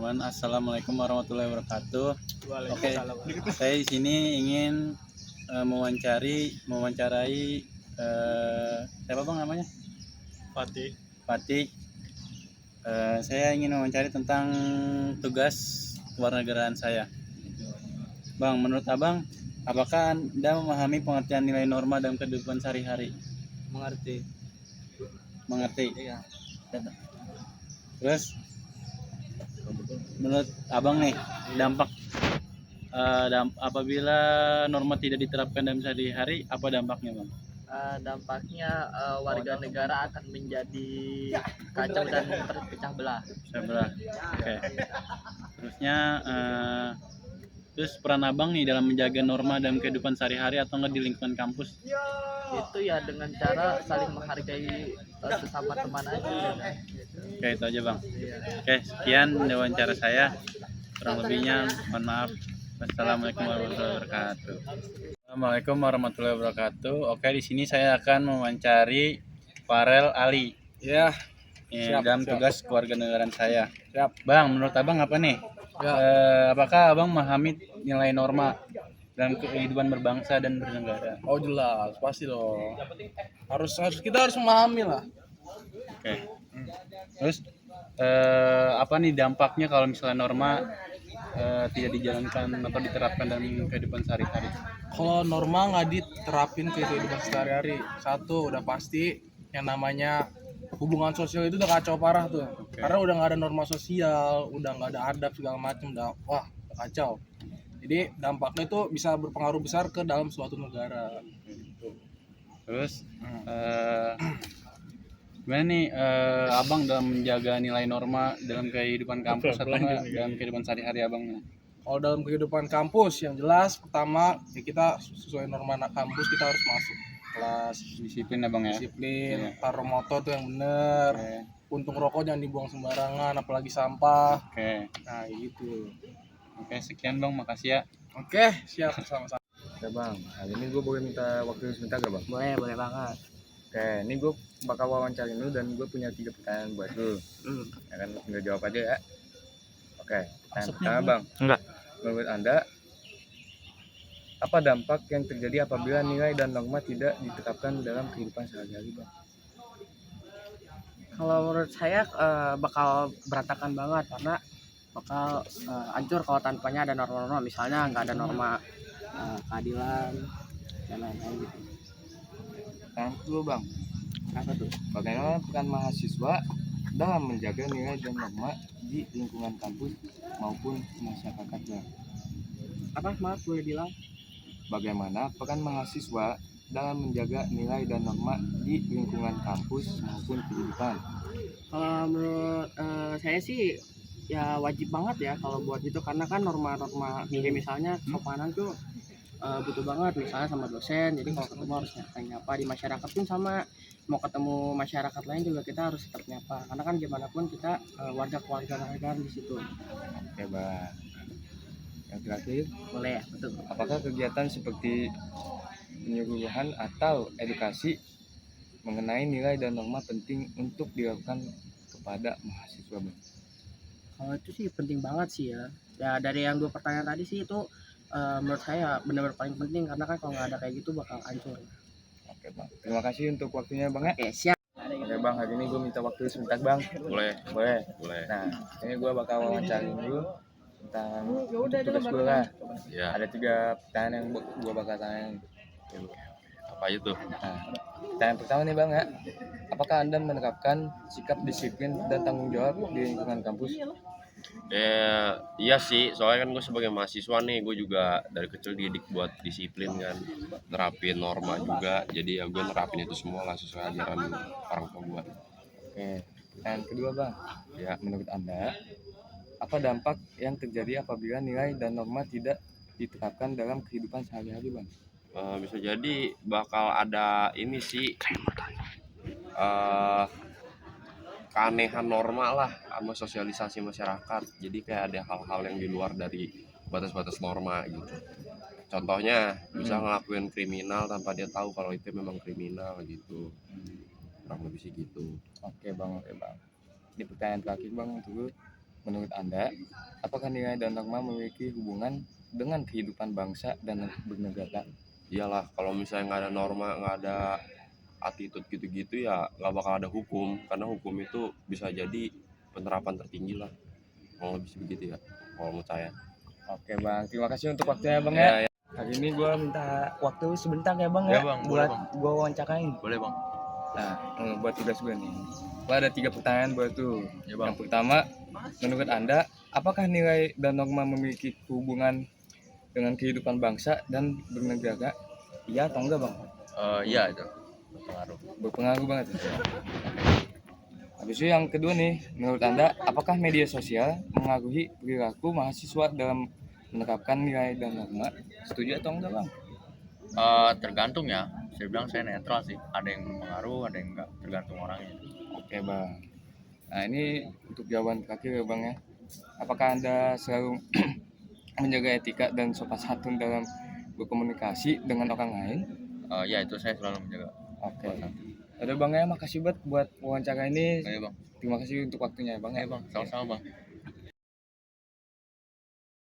Bismillahirrahmanirrahim. Assalamualaikum warahmatullahi wabarakatuh. Oke, saya di sini ingin mewawancarai siapa bang namanya? Fatih. Fatih. Saya ingin mewawancari tentang tugas kewarganegaraan saya. Bang, menurut abang, apakah Anda memahami pengertian nilai norma dalam kehidupan sehari-hari? Mengerti. Iya. Terus, menurut abang nih, dampak apabila norma tidak diterapkan dalam sehari-hari, apa dampaknya bang? Dampaknya warga negara akan menjadi kacau dan terpecah belah. Oke. Terus peran abang nih dalam menjaga norma dalam kehidupan sehari-hari atau enggak di lingkungan kampus? Itu ya dengan cara saling menghargai sesama teman aja. Oke, itu aja bang. Oke, sekian wawancara saya. Kurang lebihnya mohon maaf. Assalamualaikum warahmatullahi wabarakatuh. Assalamualaikum warahmatullahi wabarakatuh. Oke, di sini saya akan mewawancari Farel Ali. Ya. Dalam tugas kewarganegaraan saya. Siap. Bang, menurut abang apa nih? Ya. Apakah abang memahami nilai norma dalam kehidupan berbangsa dan bernegara? Oh jelas, pasti dong. Kita harus memahami lah. Oke. Terus apa nih dampaknya kalau misalnya norma tidak dijalankan atau diterapkan dalam kehidupan sehari-hari? Kalau norma nggak diterapin ke kehidupan sehari-hari, satu udah pasti yang namanya hubungan sosial itu udah kacau parah tuh. Oke. Karena udah nggak ada norma sosial, udah nggak ada adab segala macam, udah kacau. Jadi dampaknya itu bisa berpengaruh besar ke dalam suatu negara. Terus gimana nih abang dalam menjaga nilai norma dalam kehidupan kampus atau enggak dalam kehidupan sehari-hari abang? Kalau dalam kehidupan kampus yang jelas pertama ya kita sesuai norma kampus kita harus masuk kelas, Disiplin abang ya. disiplin, taruh motor tuh yang bener, puntung rokok jangan dibuang sembarangan apalagi sampah. Oke. Nah gitu. Oke, sekian bang, makasih ya. Oke, siap, sama-sama. Oke bang, hari ini gue boleh minta waktu sebentar gak bang? Boleh banget. Oke, ini gue bakal wawancarin lu dan gue punya 3 pertanyaan buat lu. Ya kan, tinggal jawab aja ya. Oke, pertanyaan pertama bang. Enggak. Menurut anda, apa dampak yang terjadi apabila nilai dan norma tidak diterapkan dalam kehidupan sehari-hari bang? Kalau menurut saya bakal berantakan banget karena bakal hancur kalau tanpanya ada norma-norma, misalnya nggak ada norma keadilan dan lain-lain gitu. Pertanyaan kedua bang, Apa tuh? bagaimana peran mahasiswa dalam menjaga nilai dan norma di lingkungan kampus maupun masyarakat bang? Apa maaf boleh bilang? Bagaimana peran mahasiswa dalam menjaga nilai dan norma di lingkungan kampus maupun kehidupan? Kalau menurut saya sih ya wajib banget ya kalau buat itu, karena kan norma-norma kayak misalnya kesopanan tuh butuh banget misalnya sama dosen. Jadi kalau ketemu harus nyapa, di masyarakat pun sama, mau ketemu masyarakat lain juga kita harus tetap nyapa karena kan gimana pun kita warga kewarganegaraan di situ. Oke bang. Yang terakhir, Boleh ya, betul. apakah kegiatan seperti penyuluhan atau edukasi mengenai nilai dan norma penting untuk dilakukan kepada mahasiswa bang? Kalau itu sih penting banget sih ya. Ya dari yang 2 pertanyaan tadi sih itu menurut saya benar-benar paling penting, karena kan kalau nggak ada kayak gitu bakal hancur. Oke bang, terima kasih untuk waktunya bang ya. Oke, siap. Oke bang, hari ini gue minta waktu sebentar bang. Boleh. Nah, ini gue bakal wawancarin dulu tentang tugas gue lah. Ya, Ada 3 pertanyaan yang gue bakal tanyain. apa itu? Nah, pertanyaan pertama nih bang ya, apakah anda menerapkan sikap disiplin dan tanggung jawab di lingkungan kampus? Iya sih, soalnya kan gue sebagai mahasiswa nih, gue juga dari kecil didik buat disiplin kan, nerapin norma juga, jadi ya gue nerapin itu semua lah sesuai ajaran orang tua gue. Oke, pertanyaan kedua bang, ya menurut anda apa dampak yang terjadi apabila nilai dan norma tidak diterapkan dalam kehidupan sehari-hari bang? Bisa jadi bakal ada ini sih, eh, keanehan norma lah sama sosialisasi masyarakat, jadi kayak ada hal-hal yang di luar dari batas-batas norma gitu. Contohnya bisa ngelakuin kriminal tanpa dia tahu kalau itu memang kriminal gitu, kurang lebih sih gitu. Oke bang. Ini pertanyaan terakhir bang untuk lu. menurut Anda, apakah nilai dan norma memiliki hubungan dengan kehidupan bangsa dan bernegara? Iyalah, kalau misalnya nggak ada norma, nggak ada attitude gitu-gitu ya nggak bakal ada hukum, karena hukum itu bisa jadi penerapan tertinggi lah, kalau lebih begitu ya kalau menurut saya. Oke Bang, terima kasih untuk waktunya Bang Ya, ya. Hari ini gue minta waktu sebentar ya Bang Ya, ya, Bang, boleh, buat Bang. gue wawancarain. Boleh bang. Nah, buat tugas gue nih. Gue ada 3 pertanyaan buat tuh. Ya bang. Yang pertama, menurut Anda, apakah nilai dan norma memiliki hubungan dengan kehidupan bangsa dan bernegara? Iya atau enggak Bang? Iya itu berpengaruh. Berpengaruh banget ya. Habis itu yang kedua nih, menurut Anda, apakah media sosial mengaruhi perilaku mahasiswa dalam menerapkan nilai dan norma? Setuju atau enggak Bang? Tergantung ya. Saya bilang saya netral sih. Ada yang berpengaruh, ada yang enggak. Tergantung orangnya. Oke Bang. Nah ini untuk jawaban terakhir ya Bang ya. Apakah Anda selalu menjaga etika dan sopan santun dalam berkomunikasi dengan orang lain? Ya itu saya selalu menjaga. Oke. Ada Bang ya, makasih buat wawancara ini. Ayo bang. Terima kasih untuk waktunya ya Bang ya. Ayo bang. Sama-sama bang.